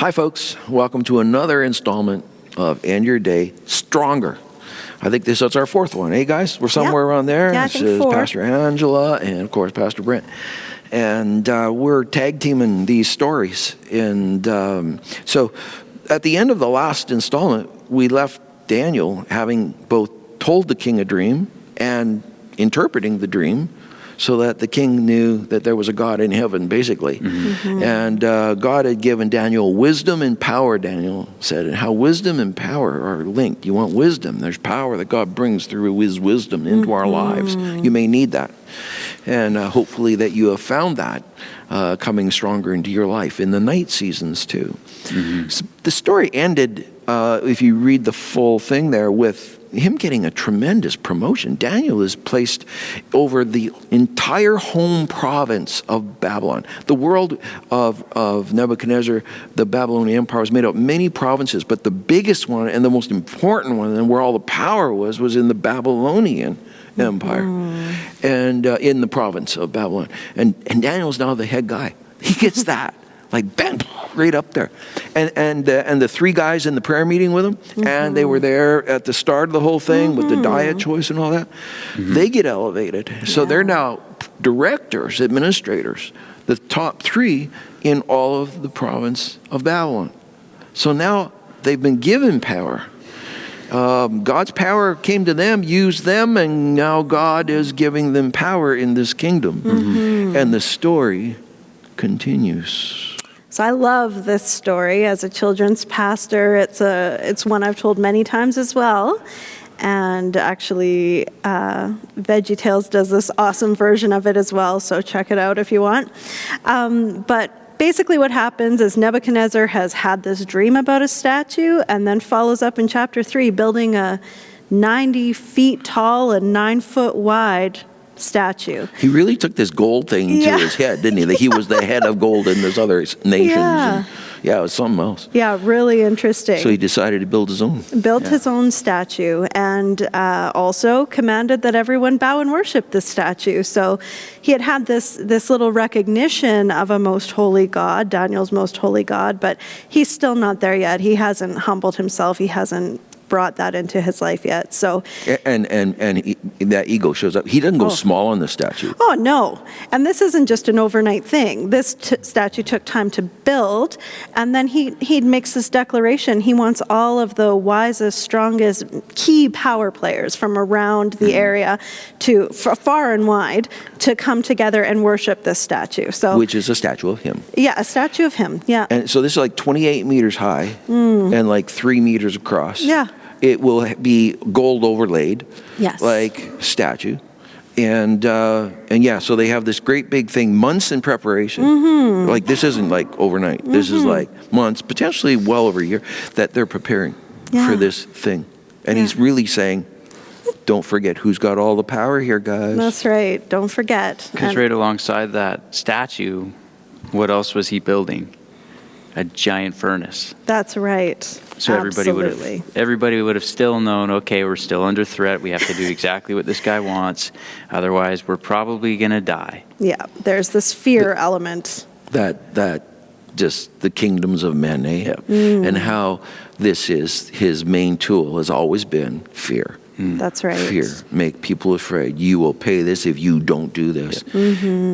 Hi, folks. Welcome to another installment of End Your Day Stronger. I think that's our fourth one. Hey, guys, we're somewhere around there. Yeah, I this think is 4. Pastor Angela and, of course, Pastor Brent. And we're tag teaming these stories. And so at the end of the last installment, we left Daniel having both told the king a dream and interpreting the dream, so that the king knew that there was a God in heaven, basically. Mm-hmm. And God had given Daniel wisdom and power, Daniel said, and how wisdom and power are linked. You want wisdom. There's power that God brings through his wisdom into our lives. You may need that. And hopefully that you have found that coming stronger into your life in the night seasons too. Mm-hmm. So the story ended, if you read the full thing there, with him getting a tremendous promotion. Daniel is placed over the entire home province of Babylon. The world of Nebuchadnezzar, the Babylonian Empire, was made up of many provinces, but the biggest one and the most important one, and where all the power was in the Babylonian Empire, and in the province of Babylon. And Daniel's now the head guy. He gets that. Like, bam, right up there. And the three guys in the prayer meeting with him, and they were there at the start of the whole thing with the diet choice and all that, they get elevated. So they're now directors, administrators, the top 3 in all of the province of Babylon. So now they've been given power. God's power came to them, used them, and now God is giving them power in this kingdom. And the story continues. So I love this story as a children's pastor. It's one I've told many times as well. And actually, VeggieTales does this awesome version of it as well, so check it out if you want. But basically what happens is Nebuchadnezzar has had this dream about a statue and then follows up in chapter 3 building a 90 feet tall and 9 foot wide statue. He really took this gold thing to his head, didn't he? That he was the head of gold in those other nations. And, it was something else. Yeah, really interesting. So he decided to build his own. His own statue, and also commanded that everyone bow and worship this statue. So he had this little recognition of a most holy God, Daniel's most holy God, but he's still not there yet. He hasn't humbled himself. He hasn't brought that into his life yet. So and that ego shows up. He doesn't go small on the statue. Oh no! And this isn't just an overnight thing. This statue took time to build, and then he makes this declaration. He wants all of the wisest, strongest, key power players from around the area, to far and wide, to come together and worship this statue. So, which is a statue of him. Yeah, a statue of him. Yeah. And so this is like 28 meters high and like 3 meters across. Yeah. It will be gold overlaid, like statue. And so they have this great big thing, months in preparation. Like, this isn't like overnight. This is like months, potentially well over a year, that they're preparing for this thing. And he's really saying, don't forget who's got all the power here, guys. That's right. Don't forget. Because right alongside that statue, what else was he building? A giant furnace. That's right. So everybody would have still known, okay, we're still under threat. We have to do exactly what this guy wants. Otherwise, we're probably going to die. Yeah, there's this fear element. That just the kingdoms of men, and how this is his main tool has always been fear. That's right. Fear. Make people afraid. You will pay this if you don't do this.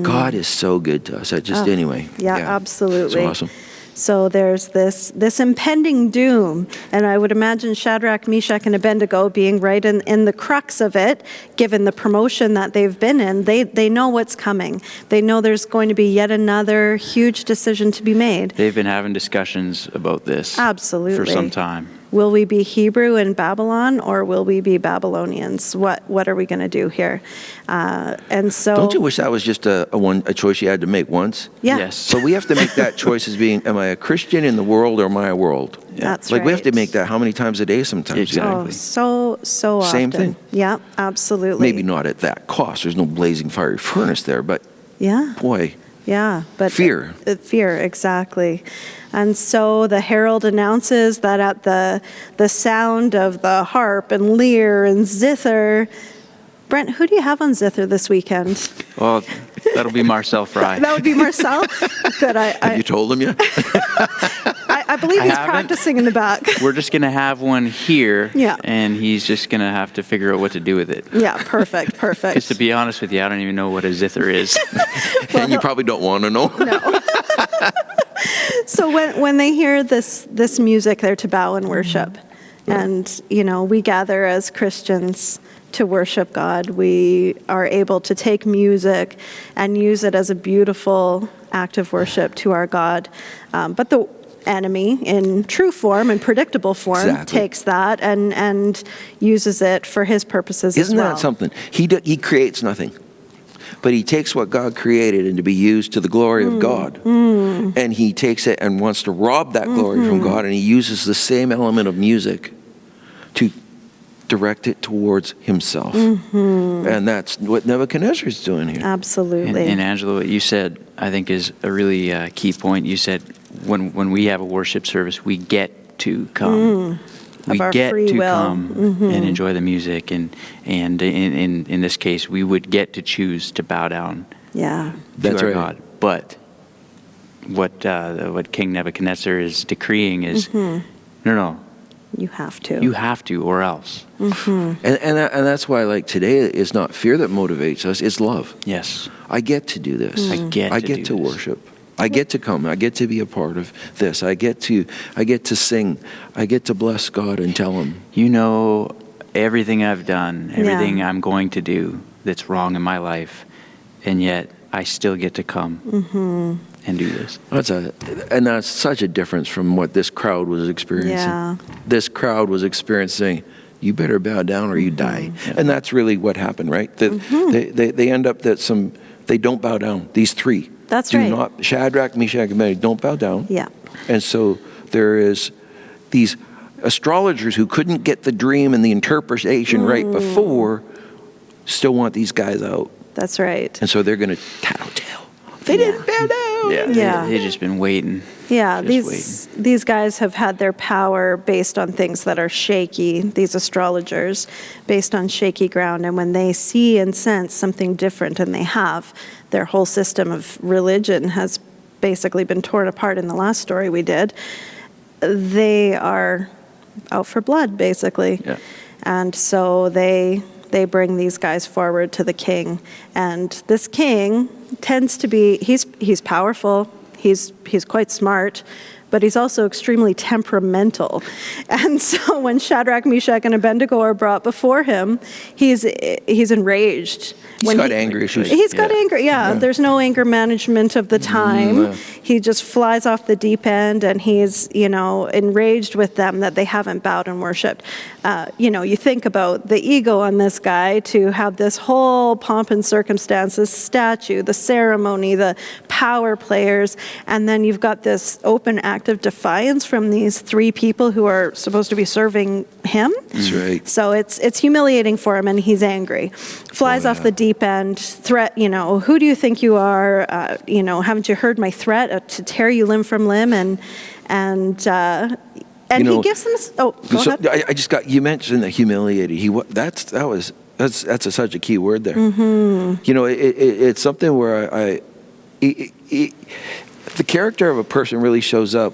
God is so good to us. Anyway. Yeah, absolutely. It's awesome. So there's this impending doom, and I would imagine Shadrach, Meshach, and Abednego being right in the crux of it, given the promotion that they've been in. They know what's coming. They know there's going to be yet another huge decision to be made. They've been having discussions about this for some time. Will we be Hebrew in Babylon, or will we be Babylonians? What are we going to do here? And so, don't you wish that was just a choice you had to make once? Yeah. Yes. So we have to make that choice as being, am I a Christian in the world or am I a world? Yeah. That's like right. We have to make that how many times a day sometimes? Exactly. Oh, so often. Same thing. Yeah, absolutely. Maybe not at that cost. There's no blazing fiery furnace there, but boy. Yeah, but fear. Fear, exactly. And so the herald announces that at the sound of the harp and lyre and zither. Brent, who do you have on zither this weekend? Well, that'll be Marcel Fry. That would be Marcel? Good. Have you told him yet? I believe he's haven't. practicing in the back. We're just going to have one here, Yeah. and he's just going to have to figure out what to do with it. Yeah, perfect. Because to be honest with you, I don't even know what a zither is. And you probably don't want to know. No. So when they hear this music, they're to bow and worship. And, we gather as Christians to worship God. We are able to take music and use it as a beautiful act of worship to our God. But the enemy, in true form and predictable form, takes that and uses it for his purposes as well. Isn't that something? He creates nothing. But he takes what God created and to be used to the glory of God. And he takes it and wants to rob that glory from God, and he uses the same element of music to direct it towards himself. And that's what Nebuchadnezzar is doing here. Absolutely. And Angela, what you said, I think, is a really key point. You said when we have a worship service, we get to come. We get to come and enjoy the music, and in this case, we would get to choose to bow down to our God. But what King Nebuchadnezzar is decreeing is, no, you have to. You have to, or else. And that's why, like, today, it's not fear that motivates us; it's love. Yes, I get to do this. I get to worship. I get to come. I get to be a part of this. I get to sing. I get to bless God and tell him. Everything I've done, everything I'm going to do that's wrong in my life, and yet I still get to come and do this. That's such a difference from what this crowd was experiencing. Yeah. This crowd was experiencing, you better bow down or you die. And that's really what happened, right? They end up they don't bow down. These three. That's right. Do not, Shadrach, Meshach, and Abednego, don't bow down. Yeah. And so there is these astrologers who couldn't get the dream and the interpretation right before, still want these guys out. That's right. And so they're going to tattletale. They didn't bow down. Yeah. They've just been waiting. Yeah, these guys have had their power based on things that are shaky, these astrologers, based on shaky ground. And when they see and sense something different, and they have, their whole system of religion has basically been torn apart in the last story we did. They are out for blood, basically. Yeah. And so they bring these guys forward to the king. And this king tends to be, he's powerful. He's quite smart, but he's also extremely temperamental. And so when Shadrach, Meshach, and Abednego are brought before him, he's enraged. He's got anger issues. He's got anger, There's no anger management of the time. He just flies off the deep end, and he's, enraged with them that they haven't bowed and worshipped. You think about the ego on this guy to have this whole pomp and circumstance, this statue, the ceremony, the power players, and then you've got this open act of defiance from these three people who are supposed to be serving him. That's right. So it's humiliating for him, and he's angry. Flies off the deep end, threat, who do you think you are? Haven't you heard my threat to tear you limb from limb? And he gives them. Go ahead. You mentioned the humiliated. That's such a key word there. It's something where the character of a person really shows up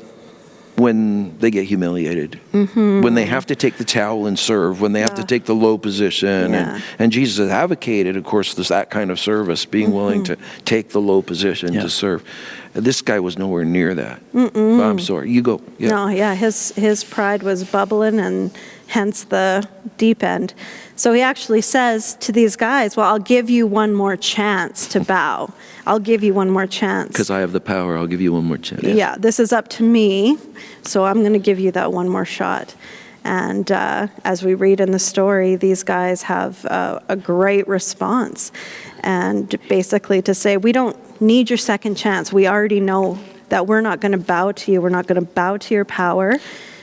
when they get humiliated, when they have to take the towel and serve, when they have to take the low position. And Jesus has advocated, of course, that kind of service, being willing to take the low position to serve. And this guy was nowhere near that. I'm sorry. You go. Yeah. No, his pride was bubbling, and hence the deep end. So he actually says to these guys, well, I'll give you one more chance to bow. I'll give you one more chance. Because I have the power, I'll give you one more chance. Yeah, this is up to me, so I'm going to give you that one more shot. And as we read in the story, these guys have a great response. And basically to say, we don't need your second chance. We already know that we're not going to bow to you. We're not going to bow to your power.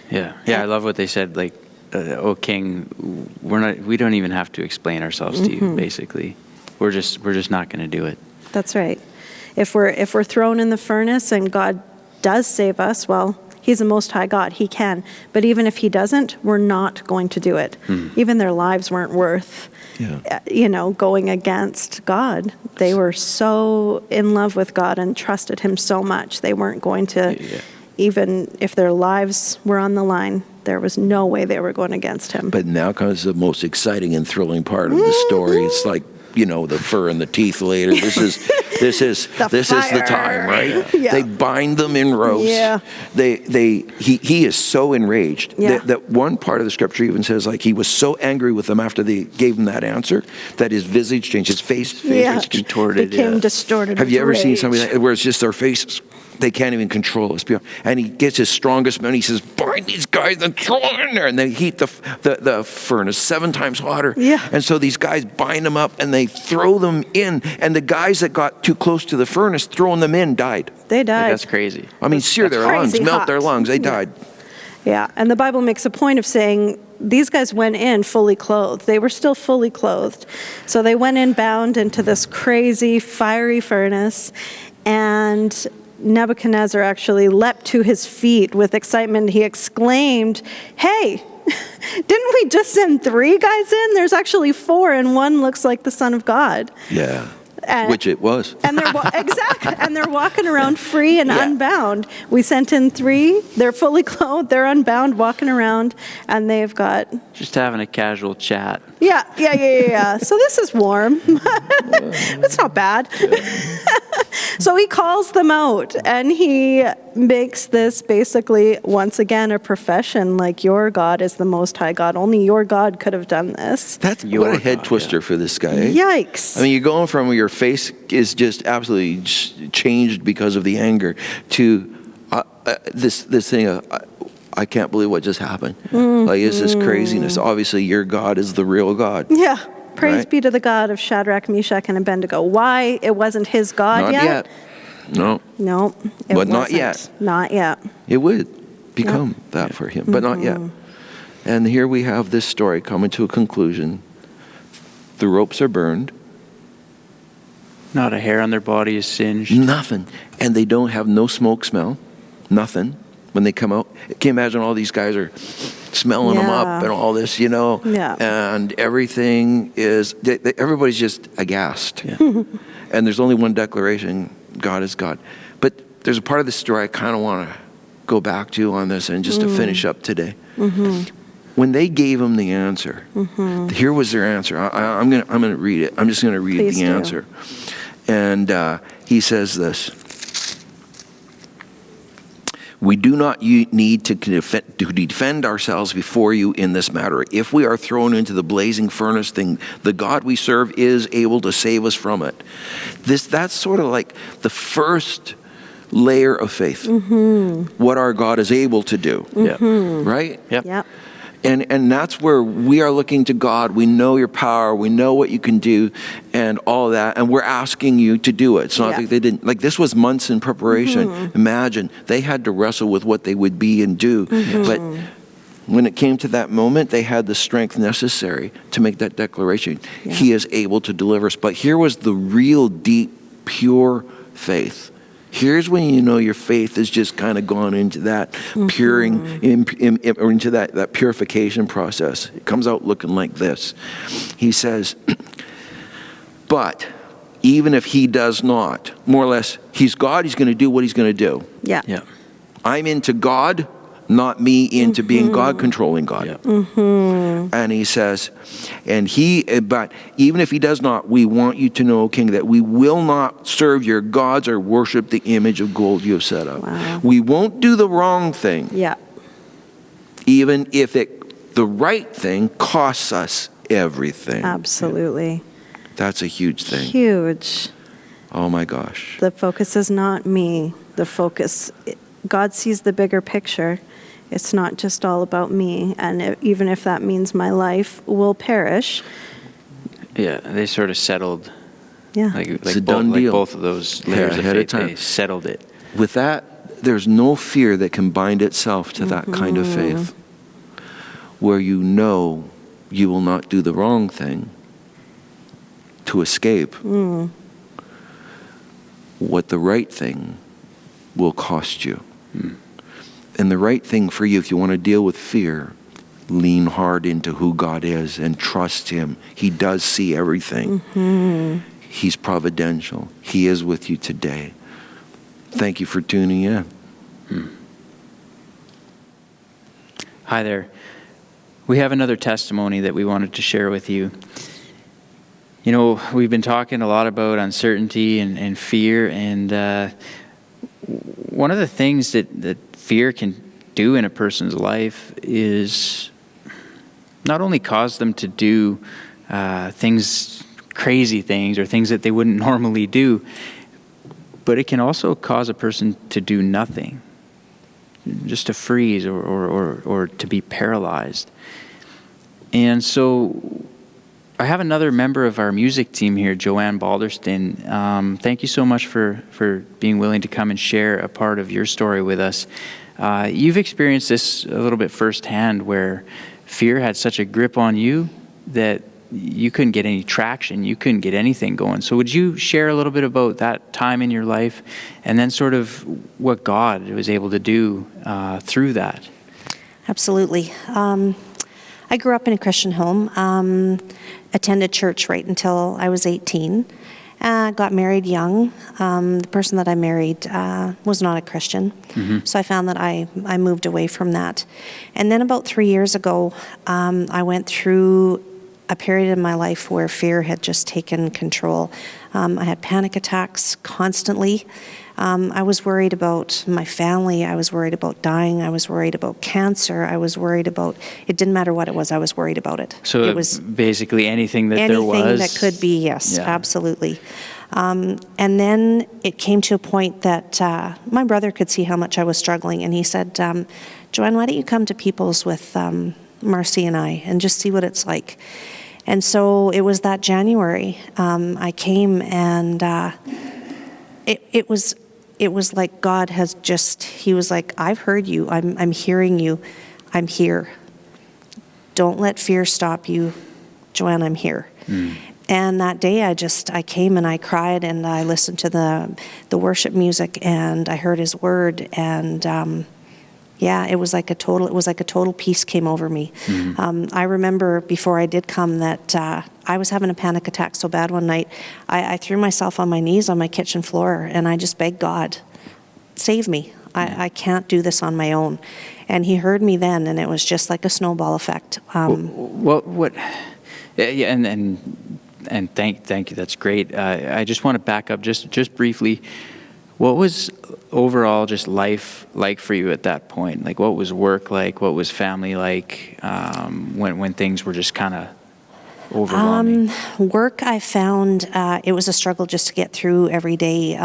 Yeah, I love what they said, like, "O King, we don't even have to explain ourselves to you, basically. We're just not going to do it." That's right. If we're thrown in the furnace and God does save us, well, he's the Most High God. He can. But even if he doesn't, we're not going to do it. Even their lives weren't worth, going against God. They were so in love with God and trusted him so much. They weren't going to even if their lives were on the line, there was no way they were going against him. But now comes the most exciting and thrilling part of the story. It's like, the fur and the teeth later. This is the time, right? Yeah. They bind them in ropes. Yeah. He is so enraged that one part of the scripture even says, like, he was so angry with them after they gave him that answer that his visage changed, his face was contorted. Became distorted. Have you ever seen somebody where it's just their faces? They can't even control us. And he gets his strongest men. He says, bind these guys and throw them in there. And they heat the furnace 7 times hotter. Yeah. And so these guys bind them up and they throw them in. And the guys that got too close to the furnace, throwing them in, died. They died. That's crazy. I mean, sear their lungs, melt their lungs. They died. Yeah. And the Bible makes a point of saying these guys went in fully clothed. They were still fully clothed. So they went in bound into this crazy, fiery furnace. And Nebuchadnezzar actually leapt to his feet with excitement. He exclaimed, "Hey, didn't we just send 3 guys in? There's actually 4, and one looks like the Son of God." Yeah. Which it was. And they're and they're walking around free and unbound. We sent in 3. They're fully clothed. They're unbound, walking around, and they've got just having a casual chat. Yeah. So this is warm. It's not bad. So he calls them out, and he makes this basically, once again, a profession, like, your God is the Most High God. Only your God could have done this. That's what a head twister for this guy. Eh? Yikes. I mean, you're going from your face is just absolutely changed because of the anger to this thing. I can't believe what just happened. Like, it's this craziness. Obviously, your God is the real God. Yeah. Praise be to the God of Shadrach, Meshach, and Abednego. Why? It wasn't his God yet? No. No. It wasn't. Not yet. Not yet. It would become that for him, but not yet. And here we have this story coming to a conclusion. The ropes are burned. Not a hair on their body is singed. Nothing. And they don't have no smoke smell. Nothing. When they come out, can you imagine all these guys are smelling them up and all this, Yeah. And everything is, everybody's just aghast. Yeah. And there's only one declaration, God is God. But there's a part of the story I kind of want to go back to on this and just to finish up today. When they gave him the answer, here was their answer. I'm gonna read it. I'm just going to read Please the do. answer. And he says this. We do not need to defend ourselves before you in this matter. If we are thrown into the blazing furnace, then the God we serve is able to save us from it. That's sort of like the first layer of faith. What our God is able to do. Right? Yep. And that's where we are looking to God. We know your power. We know what you can do and all that. And we're asking you to do it. It's not like they didn't. Like, this was months in preparation. Imagine. They had to wrestle with what they would be and do. But when it came to that moment, they had the strength necessary to make that declaration. He is able to deliver us. But here was the real, deep, pure faith. Here's when you know your faith has just kind of gone into that puring, or into that purification process. It comes out looking like this. He says, but even if he does not, more or less, he's God, he's going to do what he's going to do. Yeah. I'm into God, not me into being God, controlling God. And he says, but even if he does not, we want you to know, King, that we will not serve your gods or worship the image of gold you have set up. Wow. We won't do the wrong thing. Yeah. Even if the right thing costs us everything. Absolutely. That's a huge thing. Huge. Oh my gosh. The focus is not me. God sees the bigger picture. It's not just all about me. And even if that means my life will perish. Yeah, they sort of settled. Yeah. It's a done deal. Both of those layers of faith, they settled it. With that, there's no fear that can bind itself to that kind of faith, where you know you will not do the wrong thing to escape what the right thing will cost you. And the right thing for you, if you want to deal with fear, lean hard into who God is and trust him. He does see everything. He's providential. He is with you today. Thank you for tuning in. Hi there. We have another testimony that we wanted to share with you. You know, we've been talking a lot about uncertainty and fear, and one of the things that fear can do in a person's life is not only cause them to do crazy things, or things that they wouldn't normally do, but it can also cause a person to do nothing, just to freeze or to be paralyzed. And so I have another member of our music team here, Joanne Balderston. Thank you so much for being willing to come and share a part of your story with us. You've experienced this a little bit firsthand, where fear had such a grip on you that you couldn't get any traction, you couldn't get anything going. So would you share a little bit about that time in your life, and then sort of what God was able to do through that? Absolutely. I grew up in a Christian home, attended church right until I was 18, got married young. The person that I married was not a Christian, so I found that I moved away from that. And then about 3 years ago, I went through a period in my life where fear had just taken control. I had panic attacks constantly. I was worried about my family. I was worried about dying. I was worried about cancer. I was worried about, it didn't matter what it was, I was worried about it. So it was basically anything that there was? Anything that could be, yes, absolutely. And then it came to a point that my brother could see how much I was struggling, and he said, Joanne, why don't you come to People's with Marcy and I and just see what it's like? And so it was that January. I came, and it was like God has just, he was like, I've heard you, I'm hearing you, I'm here. Don't let fear stop you, Joanne, I'm here. And that day I came and I cried, and I listened to the worship music, and I heard his word, and it was like a total peace came over me. I remember before I did come that I was having a panic attack so bad one night, I threw myself on my knees on my kitchen floor, and I just begged God, save me. I can't do this on my own. And he heard me then, and it was just like a snowball effect. And thank you. That's great. I just want to back up just briefly. What was overall just life like for you at that point? Like, what was work like? What was family like when things were just kind of overwhelming? Work, I found it was a struggle just to get through every day.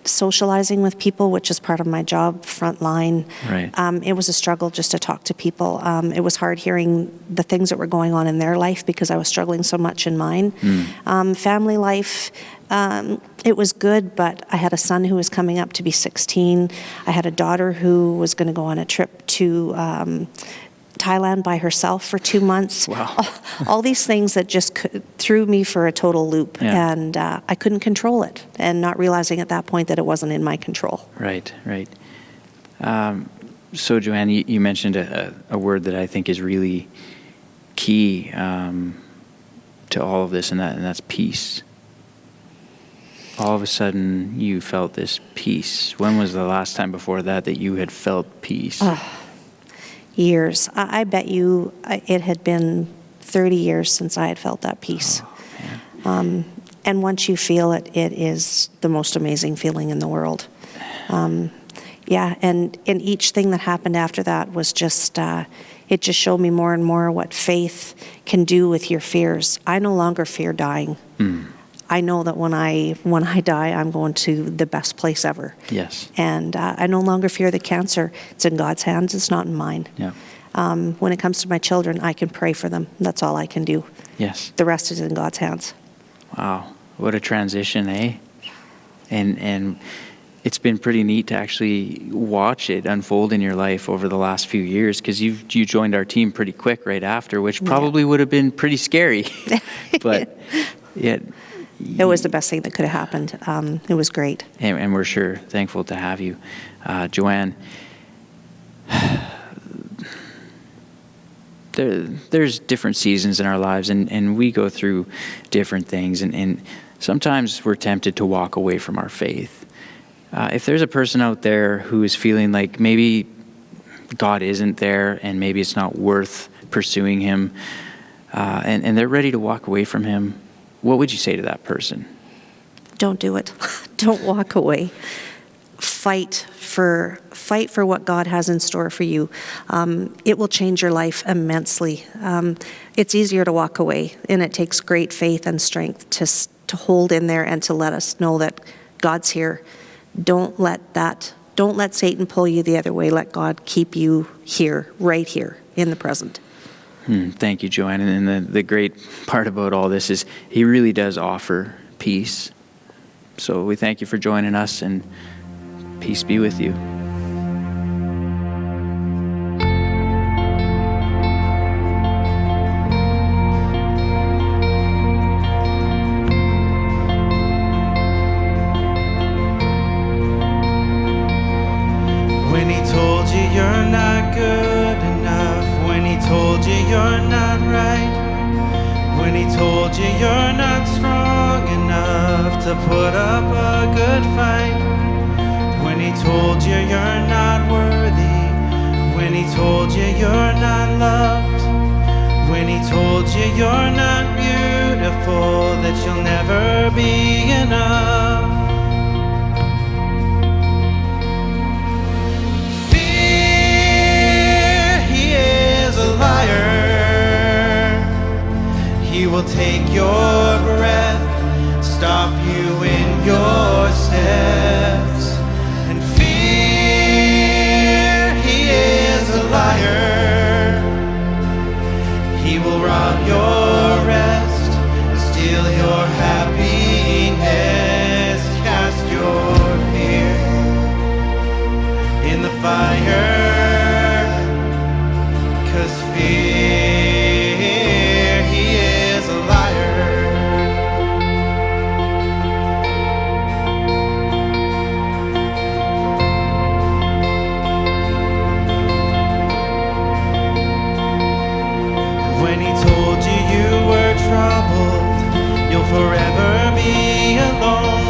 Socializing with people, which is part of my job, front line. Right. It was a struggle just to talk to people. It was hard hearing the things that were going on in their life because I was struggling so much in mine. Family life, it was good, but I had a son who was coming up to be 16. I had a daughter who was going to go on a trip to Thailand by herself for 2 months. Wow. All these things that just threw me for a total loop, and I couldn't control it, and not realizing at that point that it wasn't in my control. Right. So Joanne, you mentioned a word that I think is really key to all of this, and that's peace. All of a sudden, you felt this peace. When was the last time before that you had felt peace? Years. I bet you it had been 30 years since I had felt that peace. And once you feel it, it is the most amazing feeling in the world. And each thing that happened after that was just, it just showed me more and more what faith can do with your fears. I no longer fear dying. I know that when I die, I'm going to the best place ever. Yes. And I no longer fear the cancer. It's in God's hands. It's not in mine. Yeah. When it comes to my children, I can pray for them. That's all I can do. Yes. The rest is in God's hands. Wow. What a transition, eh? And it's been pretty neat to actually watch it unfold in your life over the last few years, because you joined our team pretty quick right after, which probably would have been pretty scary. But yet... It was the best thing that could have happened. It was great. And we're sure thankful to have you. Joanne, there's different seasons in our lives, and we go through different things, and sometimes we're tempted to walk away from our faith. If there's a person out there who is feeling like maybe God isn't there and maybe it's not worth pursuing him, and they're ready to walk away from him, what would you say to that person? Don't do it. Don't walk away. Fight for what God has in store for you. It will change your life immensely. It's easier to walk away, and it takes great faith and strength to hold in there and to let us know that God's here. Don't let Satan pull you the other way. Let God keep you here, right here, in the present. Thank you, Joanne. And the great part about all this is he really does offer peace. So we thank you for joining us, and peace be with you. When he told you you're not good enough, when he told you you're not right, when he told you you're not strong enough to put up a good fight, when he told you you're not worthy, when he told you you're not loved, when he told you you're not beautiful, that you'll never be enough. Fear, he is a liar. He will take your breath, stop you in your steps. And fear, he is a liar. He will rob your rest and steal your happiness. Cast your fear in the fire, 'cause fear, he is a liar. When he told you you were troubled, you'll forever be alone.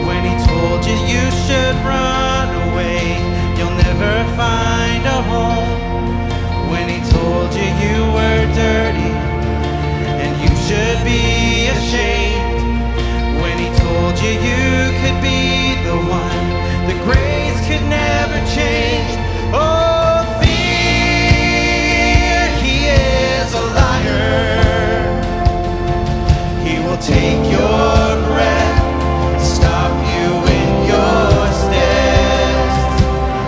When he told you you should run away, you'll never find a home. When he told you you were dirty and you should be ashamed. When he told you you could be the one, the grace could never change. Oh, fear, he is a liar. He will take your breath and stop you in your steps.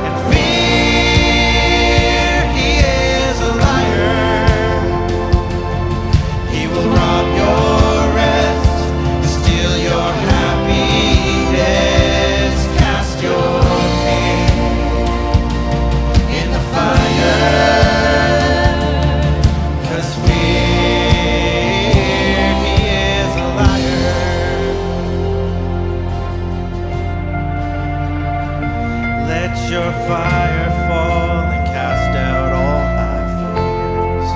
And fear, he is a liar. He will rob your rest and steal your happiness. Cast your fear in the fire, 'cause fear, he is a liar. Let your fire fall and cast out all my fears.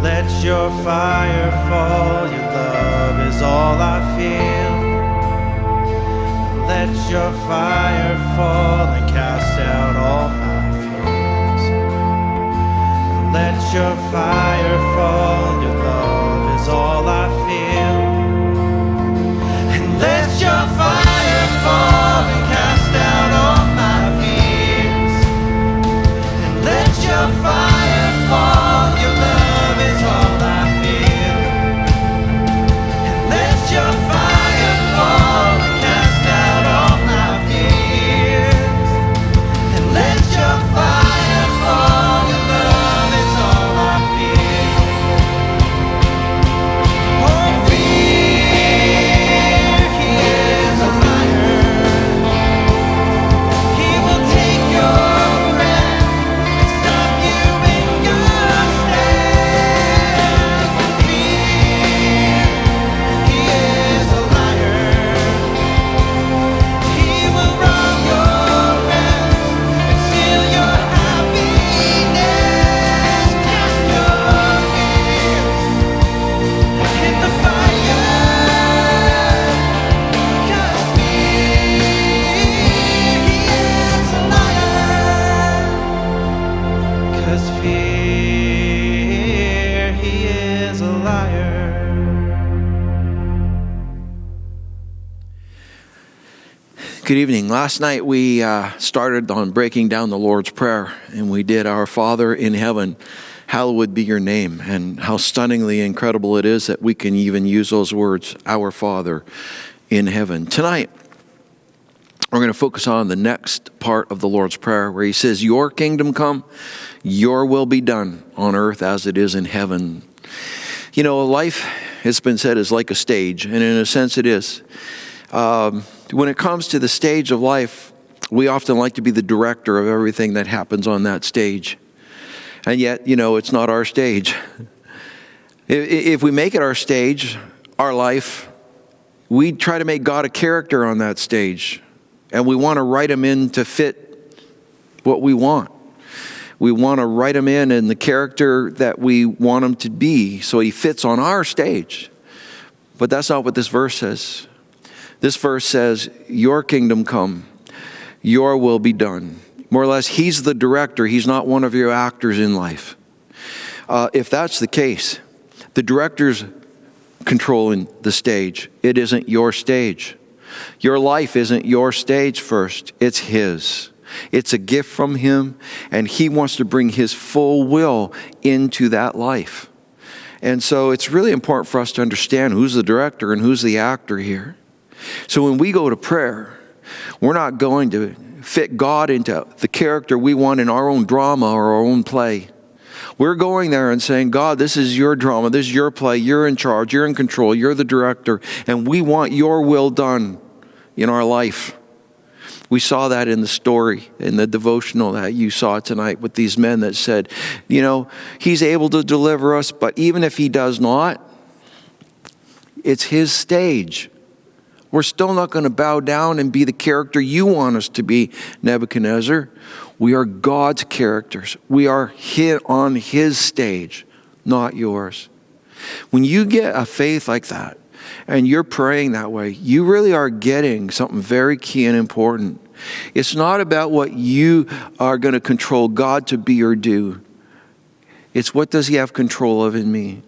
Let your fire fall, your love is all I feel. Let your fire fall and cast out all my fears. Let your fire fall, your love is all I feel. And let your fire fall and cast out all my fears. And let your fire fall, your love is all I feel. And let your fire fall and cast out all my fears. And let your fire fall, your love is all I feel. Good evening. Last night we started on breaking down the Lord's Prayer, and we did Our Father in heaven, hallowed be your name, and how stunningly incredible it is that we can even use those words, Our Father in heaven. Tonight, we're going to focus on the next part of the Lord's Prayer where he says, your kingdom come, your will be done on earth as it is in heaven. You know, life, it's been said, is like a stage, and in a sense it is. When it comes to the stage of life, we often like to be the director of everything that happens on that stage. And yet, you know, it's not our stage. If we make it our stage, our life, we try to make God a character on that stage. And we want to write him in to fit what we want. We want to write him in the character that we want him to be so he fits on our stage. But that's not what this verse says. This verse says, your kingdom come, your will be done. More or less, he's the director. He's not one of your actors in life. If that's the case, the director's controlling the stage. It isn't your stage. Your life isn't your stage first. It's his. It's a gift from him, and he wants to bring his full will into that life. And so it's really important for us to understand who's the director and who's the actor here. So when we go to prayer, we're not going to fit God into the character we want in our own drama or our own play. We're going there and saying, God, this is your drama, this is your play, you're in charge, you're in control, you're the director, and we want your will done in our life. We saw that in the story, in the devotional that you saw tonight with these men that said, you know, he's able to deliver us, but even if he does not, it's his stage. We're still not going to bow down and be the character you want us to be, Nebuchadnezzar. We are God's characters. We are on his stage, not yours. When you get a faith like that, and you're praying that way, you really are getting something very key and important. It's not about what you are going to control God to be or do. It's what does he have control of in me?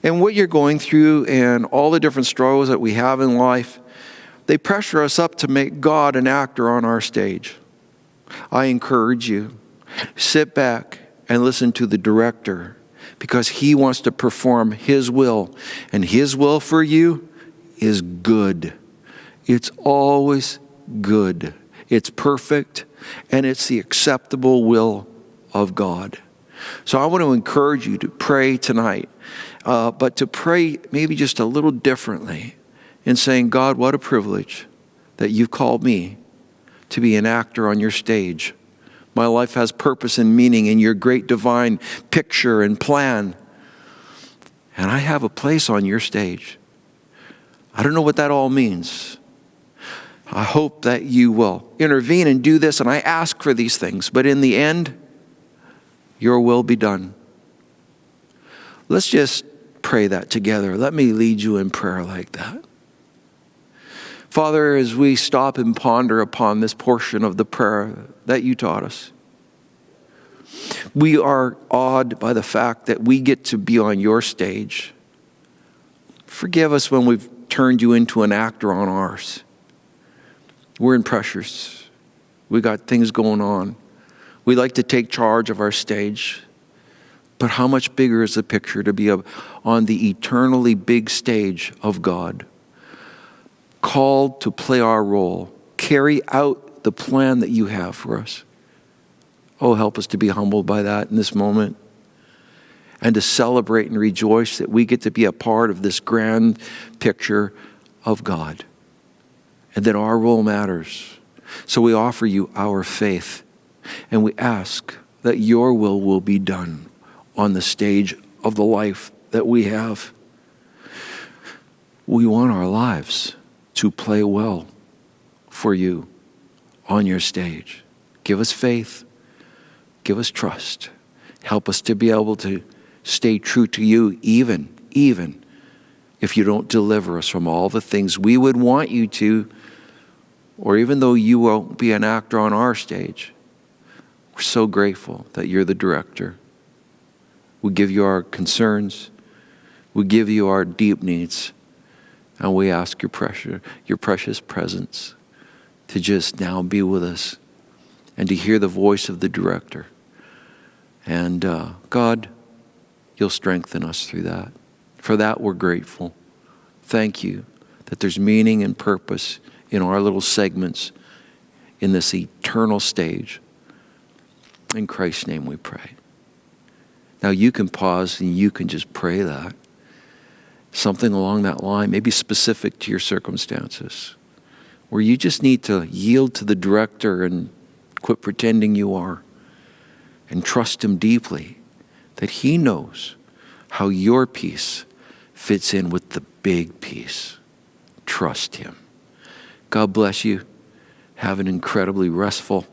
And what you're going through and all the different struggles that we have in life, they pressure us up to make God an actor on our stage. I encourage you, sit back and listen to the director because he wants to perform his will. And his will for you is good. It's always good. It's perfect, and it's the acceptable will of God. So I want to encourage you to pray tonight. But to pray maybe just a little differently in saying, God, what a privilege that you've called me to be an actor on your stage. My life has purpose and meaning in your great divine picture and plan. And I have a place on your stage. I don't know what that all means. I hope that you will intervene and do this, and I ask for these things. But in the end, your will be done. Let's just pray that together. Let me lead you in prayer like that. Father, as we stop and ponder upon this portion of the prayer that you taught us, we are awed by the fact that we get to be on your stage. Forgive us when we've turned you into an actor on ours. We're in pressures. We got things going on. We like to take charge of our stage. But how much bigger is the picture to be on the eternally big stage of God? Called to play our role, carry out the plan that you have for us. Oh, help us to be humbled by that in this moment and to celebrate and rejoice that we get to be a part of this grand picture of God and that our role matters. So we offer you our faith and we ask that your will be done on the stage of the life that we have. We want our lives to play well for you on your stage. Give us faith. Give us trust. Help us to be able to stay true to you even if you don't deliver us from all the things we would want you to, or even though you won't be an actor on our stage. We're so grateful that you're the director. We give you our concerns. We give you our deep needs. And we ask your precious presence to just now be with us and to hear the voice of the director. And God, you'll strengthen us through that. For that, we're grateful. Thank you that there's meaning and purpose in our little segments in this eternal stage. In Christ's name we pray. Now you can pause and you can just pray that. Something along that line, maybe specific to your circumstances, where you just need to yield to the director and quit pretending you are, and trust him deeply that he knows how your peace fits in with the big peace. Trust him. God bless you. Have an incredibly restful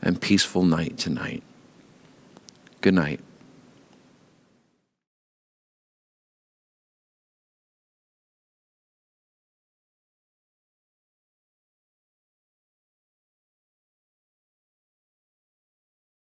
and peaceful night tonight. Good night.